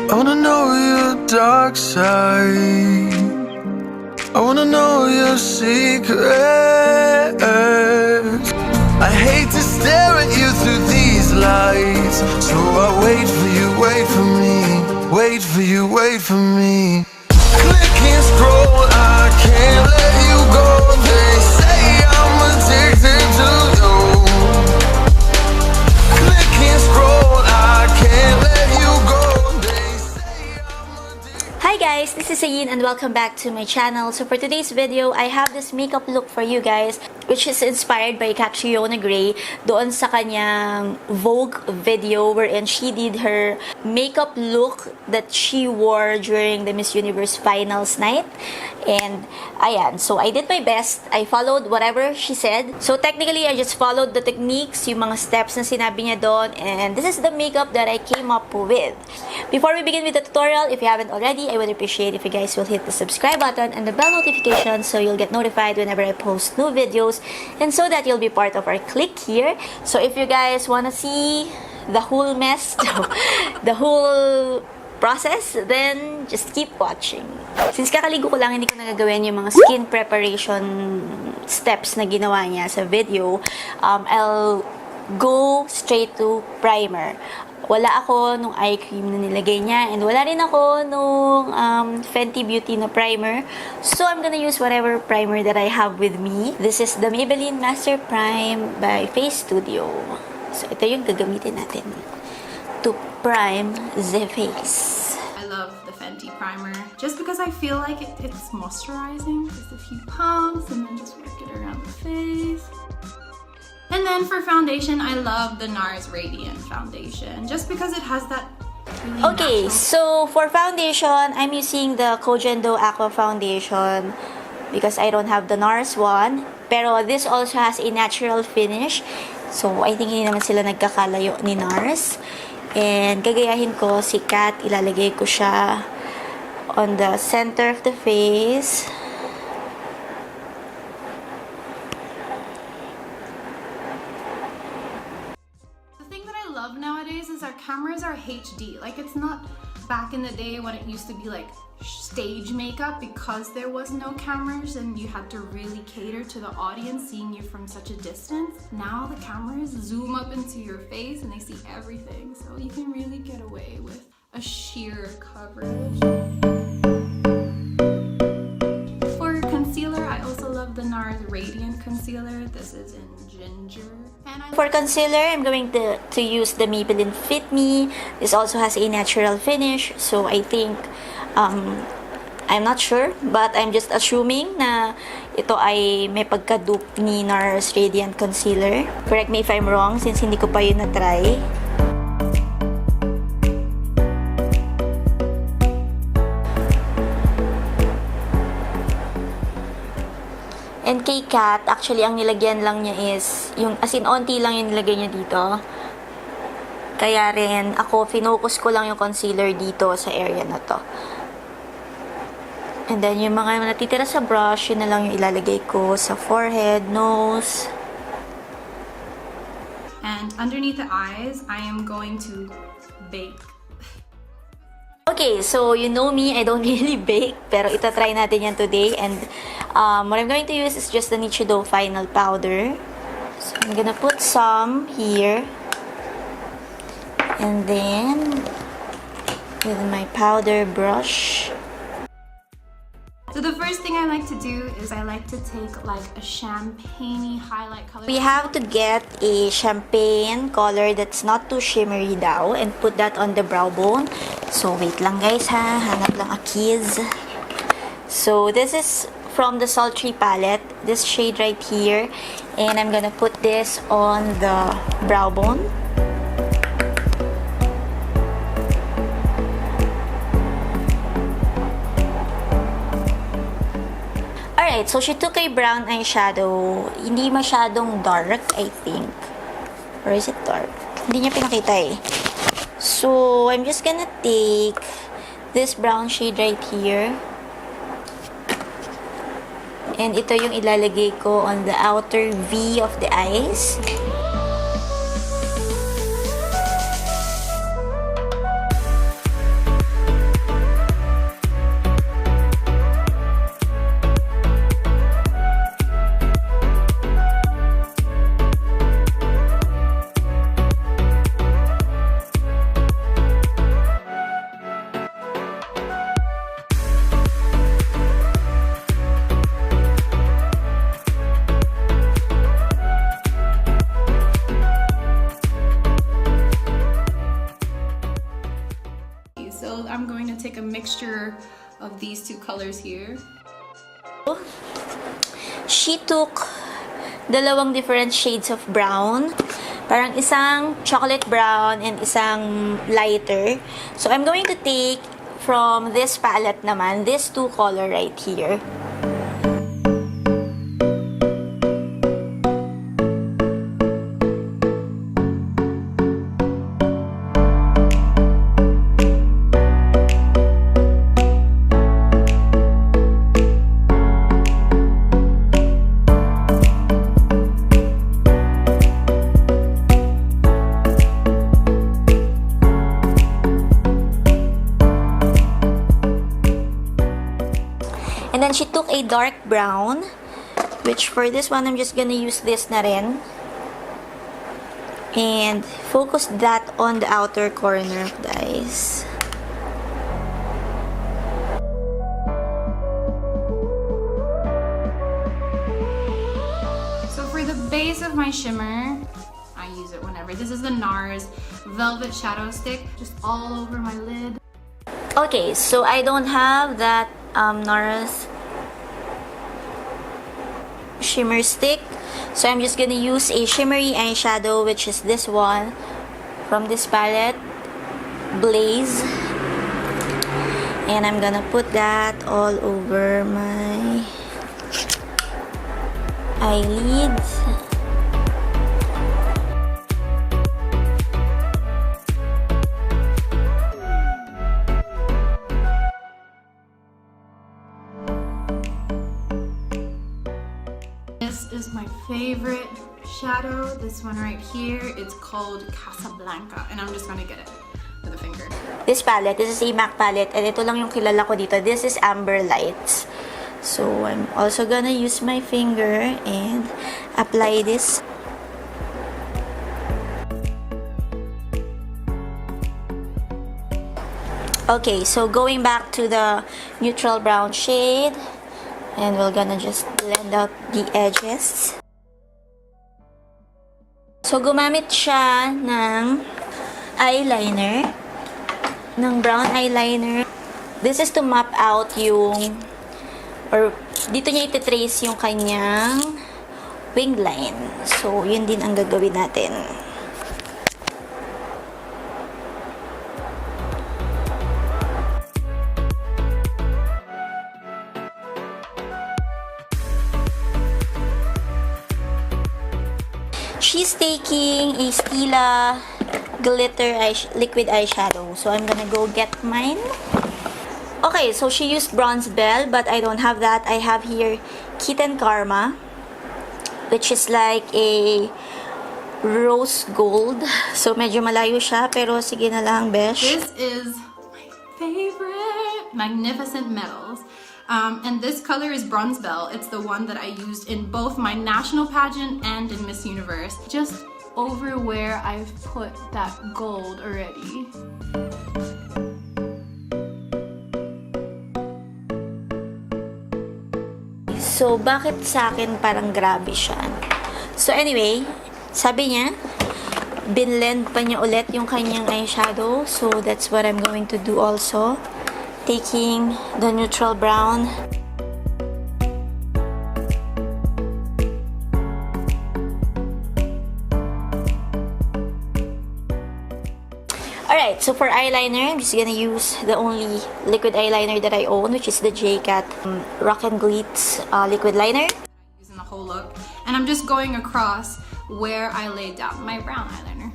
I wanna know your dark side. I wanna know your secrets. I hate to stare at you through these lights, so I wait for you, wait for me, wait for you, wait for me. Click and scroll, I can't let you go. They say I'm addicted to you. Click and scroll, I can't let you go. They say I'm addicted. Hi guys, this is Ayin and welcome back to my channel. So for today's video, I have this makeup look for you guys, which is inspired by Catriona Gray doon sa kanyang Vogue video wherein she did her makeup look that she wore during the Miss Universe finals night. And ayan, so I did my best. I followed whatever she said. So technically, I just followed the techniques, yung mga steps na sinabi niya doon, and this is the makeup that I came up with. Before we begin with the tutorial, if you haven't already, I would appreciate if you guys will hit the subscribe button and the bell notification so you'll get notified whenever I post new videos, and so that you'll be part of our clique here. So if you guys wanna see the whole mess, the whole process, then just keep watching. Since kakaligo ko lang, hindi ko nagagawin yung mga skin preparation steps na ginawa niya sa video, I'll go straight to primer. Wala ako nung eye cream na nilagay niya, and wala rin ako nung Fenty Beauty na primer. So I'm gonna use whatever primer that I have with me. This is the Maybelline Master Prime by Face Studio. So ito yung gagamitin natin to prime the face. I love the Fenty primer just because I feel like it's moisturizing. Just a few pumps and then just work it around the face. And then for foundation, I love the NARS Radiant foundation just because it has that really Okay, natural... so for foundation, I'm using the Kojendo Aqua Foundation because I don't have the NARS one. Pero this also has a natural finish. So I think hindi naman sila nagkakalayo ni NARS. And gagayahin ko si Kat, ilalagay ko siya on the center of the face. The thing that I love nowadays is our cameras are HD. Like, it's not back in the day when it used to be like stage makeup because there was no cameras and you had to really cater to the audience seeing you from such a distance. Now the cameras zoom up into your face and they see everything, so you can really get away with a sheer coverage. For concealer, I also love the NARS Radiant Concealer. This is in Ginger. And For concealer, I'm going to use the Maybelline Fit Me. This also has a natural finish, so I think I'm not sure, but I'm just assuming na ito ay may pagka-dupe ni NARS Radiant Concealer. Correct me if I'm wrong since hindi ko pa yun na-try. And kay Kat, actually ang nilagyan lang niya is, yung as in onti lang yung nilagay niya dito. Kaya rin, ako, finocus ko lang yung concealer dito sa area na to. And then, yung mga natitira sa brush, yun na lang yung ilalagay ko sa forehead, nose. And underneath the eyes, I am going to bake. Okay, so you know me, I don't really bake, pero itatry natin yan today. And what I'm going to use is just the Nichido Final Powder. So I'm gonna put some here. And then, with my powder brush. So the first thing I like to do is I like to take like a champagne-y highlight color. We have to get a champagne color that's not too shimmery daw and put that on the brow bone. So wait lang guys ha, hanap lang a kiss. So this is from the Sultry palette, this shade right here, and I'm gonna put this on the brow bone. Alright, so she took a brown eyeshadow. Hindi masyadong dark, I think. Or is it dark? Hindi niya pinakita eh. So, I'm just gonna take this brown shade right here. And ito yung ilalagay ko on the outer V of the eyes. So I'm going to take a mixture of these two colors here. She took dalawang different shades of brown. Parang isang chocolate brown and isang lighter. So I'm going to take from this palette naman, this two color right here. And then she took a dark brown, which for this one, I'm just gonna use this na rin. And focus that on the outer corner of the eyes. So for the base of my shimmer, I use it whenever. This is the NARS Velvet Shadow Stick, just all over my lid. Okay, so I don't have that NARS shimmer stick, so I'm just gonna use a shimmery eyeshadow, which is this one from this palette, Blaze, and I'm gonna put that all over my eyelids. This is my favorite shadow, this one right here. It's called Casablanca, and I'm just gonna get it with a finger. This palette, this is a MAC palette, and ito lang yung kilala ko dito. This is Amber Lights. So I'm also gonna use my finger and apply this. Okay, so going back to the neutral brown shade, and we're gonna just blend out the edges. So, gumamit siya ng eyeliner, ng brown eyeliner. This is to map out yung, or dito niya ititrace yung kanyang wing line. So, yun din ang gagawin natin. She's taking a Stila glitter liquid eyeshadow. So, I'm gonna go get mine. Okay, so she used Bronze Bell, but I don't have that. I have here Kitten Karma, which is like a rose gold. So, medyo malayo siya, pero sige na lang, besh. This is my favorite Magnificent Metals. And this color is Bronze Bell. It's the one that I used in both my national pageant and in Miss Universe. Just over where I've put that gold already. So, bakit sa akin parang grabe siya? So, anyway, sabi niya, binlend pa niya ulit yung kanyang eyeshadow. So, that's what I'm going to do also. Taking the neutral brown. Alright, so for eyeliner, I'm just gonna use the only liquid eyeliner that I own, which is the J-Cat Rock and Glitz liquid liner. Using the whole look. And I'm just going across where I laid down my brown eyeliner.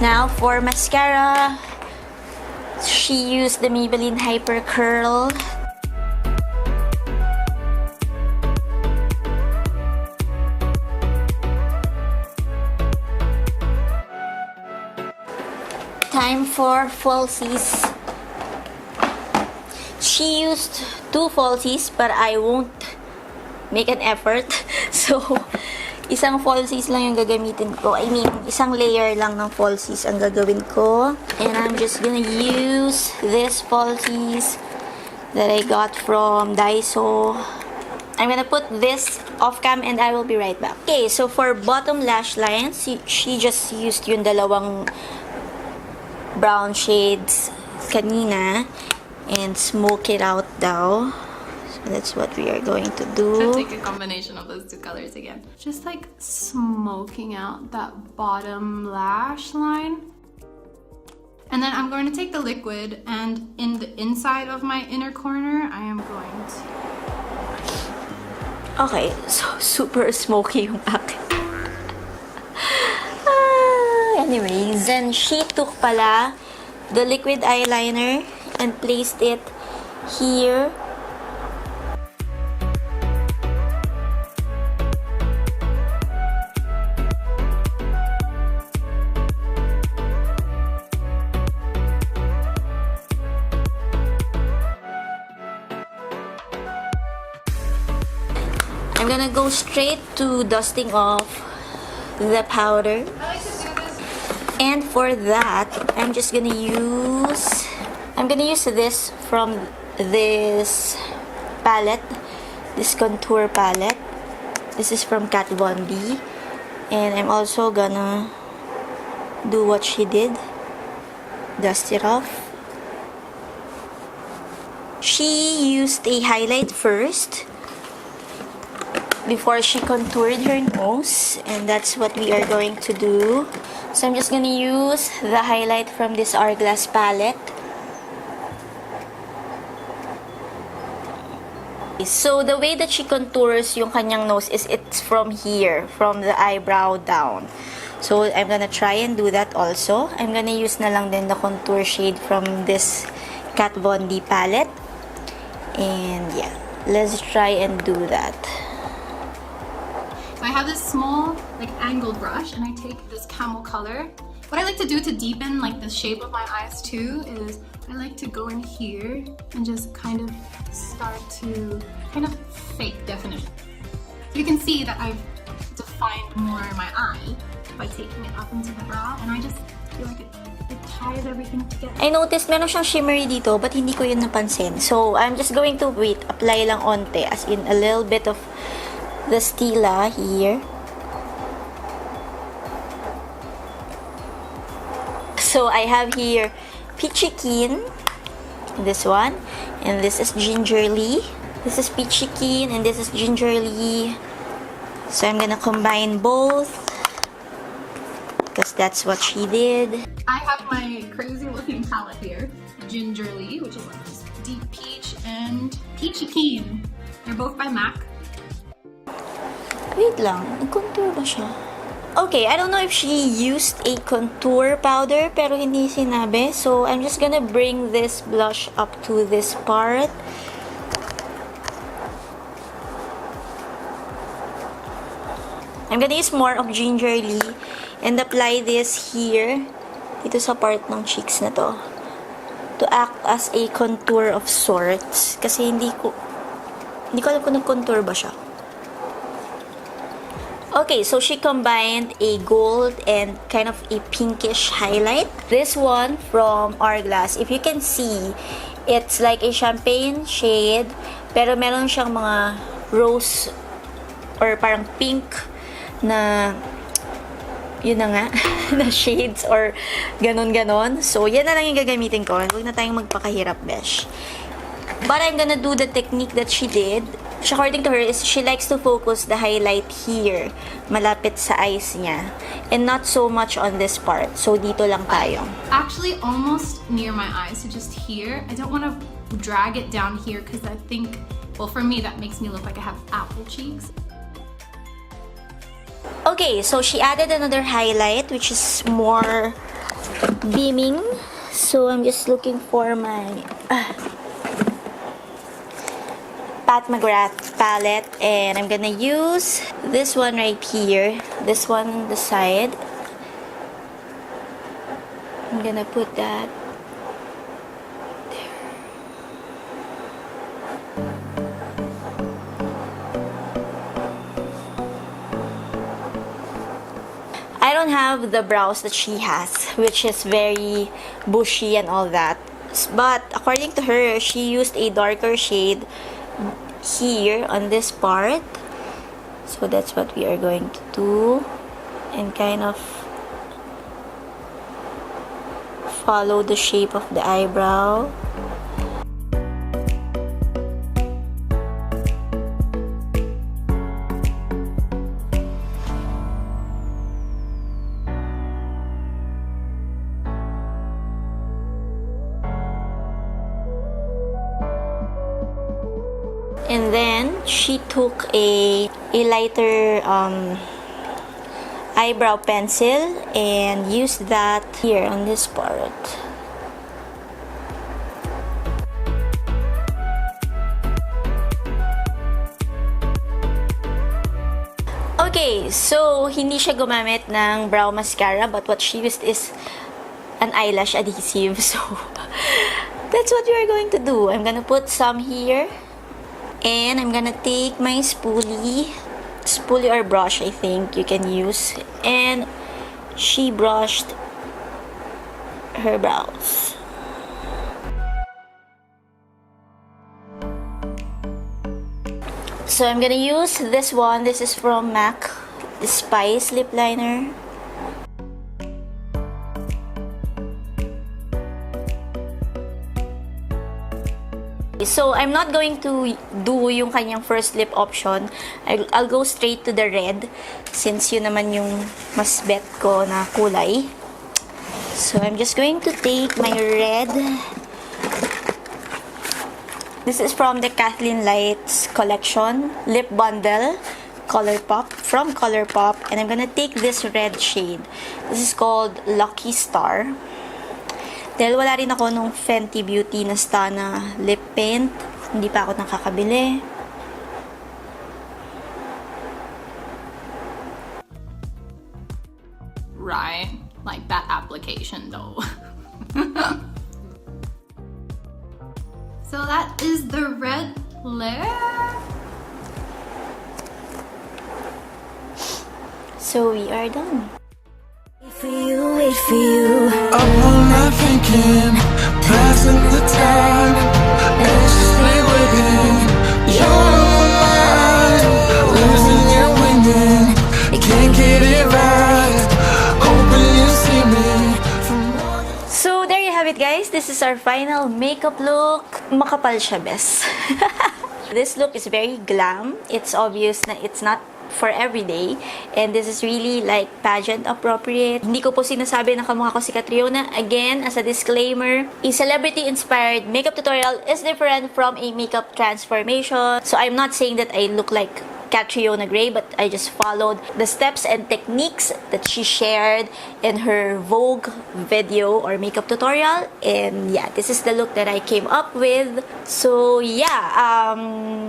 Now, for mascara, she used the Maybelline Hyper Curl. Time for falsies. She used 2 falsies, but I won't make an effort. So, isang falsies lang yung gagamitin ko. I mean, isang layer lang ng falsies ang gagawin ko. And I'm just gonna use this falsies that I got from Daiso. I'm gonna put this off cam and I will be right back. Okay, so for bottom lash lines, she just used yung dalawang brown shades kanina and smoke it out daw. So that's what we are going to do. So take a combination of those two colors again. Just like smoking out that bottom lash line. And then I'm going to take the liquid and in the inside of my inner corner, I am going to... Okay, so super smoky yung akin. Anyways, then she took pala the liquid eyeliner and placed it here. I'm gonna go straight to dusting off the powder. And for that, I'm gonna use this from this palette, this contour palette. This is from Kat Von D. And I'm also gonna do what she did. Dust it off. She used a highlight first before she contoured her nose, and that's what we are going to do. So I'm just gonna use the highlight from this Hourglass palette. So the way that she contours yung kanyang nose is it's from here, from the eyebrow down. So I'm gonna try and do that also. I'm gonna use na lang din the contour shade from this Kat Von D palette. And yeah, let's try and do that. I have this small, like, angled brush, and I take this camel color. What I like to do to deepen, like, the shape of my eyes too is I like to go in here and just kind of start to kind of fake definition. So you can see that I've defined more my eye by taking it up into the brow, and I just feel like it ties everything together. I noticed meron siyang shimmery dito, but hindi ko yun napansin. So I'm just going to apply lang onte, as in a little bit of the Stila here. So I have here Peachy Keen, this one, and this is Gingerly. This is Peachy Keen and this is Gingerly. So I'm gonna combine both because that's what she did. I have my crazy looking palette here, Gingerly, which is like this deep peach, and Peachy Keen. They're both by MAC. Wait lang, nag-contour ba siya? Okay, I don't know if she used a contour powder pero hindi sinabi. So, I'm just gonna bring this blush up to this part. I'm gonna use more of Gingerly and apply this here, dito sa part ng cheeks na to, to act as a contour of sorts. Kasi hindi ko alam kung nag-contour ba siya. Okay, so she combined a gold and kind of a pinkish highlight. This one from Hourglass, if you can see, it's like a champagne shade, pero meron siyang mga rose or parang pink na, yun na nga, na shades or ganon-ganon. So, yan na lang yung gagamitin ko. Huwag na tayong magpakahirap, besh. But I'm gonna do the technique that she did. Which according to her is she likes to focus the highlight here, malapit sa eyes niya, and not so much on this part. So dito lang tayo. Actually, almost near my eyes, so just here. I don't want to drag it down here because I think, well, for me that makes me look like I have apple cheeks. Okay, so she added another highlight which is more beaming. So I'm just looking for my Pat McGrath palette, and I'm gonna use this one right here, this one on the side. I'm gonna put that there. I don't have the brows that she has, which is very bushy and all that, but according to her, she used a darker shade here on this part. So that's what we are going to do, and kind of follow the shape of the eyebrow. And then she took a lighter eyebrow pencil and used that here on this part. Okay, so hindi siya gumamit ng brow mascara, but what she used is an eyelash adhesive. So that's what we are going to do. I'm gonna put some here. And I'm gonna take my spoolie or brush, I think you can use. And she brushed her brows. So I'm gonna use this one. This is from MAC, Spice Lip Liner. So, I'm not going to do yung kanyang first lip option. I'll go straight to the red, since yun naman yung mas bet ko na kulay. So, I'm just going to take my red. This is from the Kathleen Lights collection, lip bundle, from Colourpop. And I'm gonna take this red shade. This is called Lucky Star. Dahil wala rin ako nung Fenty Beauty na Stana lip paint. Hindi pa ako nakakabili. Right, like that application though. So that is the red lip. So we are done. Wait for you. Up all night thinking, passing the time, anxiously waiting. You're on my mind, losing and winning. Can't get it right. Hoping you see me from more than... So there you have it, guys. This is our final makeup look. Makapal siya, bes. This look is very glam. It's obvious na it's not for everyday, and this is really like pageant appropriate. Hindi ko po sinasabi na kamukha ko si Catriona. Again, as a disclaimer, a celebrity inspired makeup tutorial is different from a makeup transformation. So I'm not saying that I look like Catriona Gray, but I just followed the steps and techniques that she shared in her Vogue video or makeup tutorial. And yeah, this is the look that I came up with. So yeah,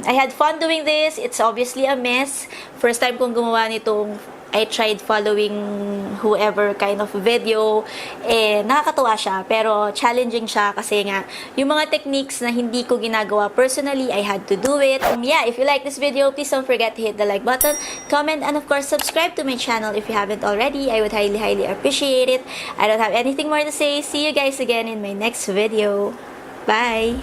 I had fun doing this. It's obviously a mess. First time kong gumawa nitong I tried following whoever kind of video, nakakatuwa siya, pero challenging siya kasi nga, yung mga techniques na hindi ko ginagawa personally, I had to do it. Yeah, if you like this video, please don't forget to hit the like button, comment, and of course, subscribe to my channel if you haven't already. I would highly appreciate it. I don't have anything more to say. See you guys again in my next video. Bye!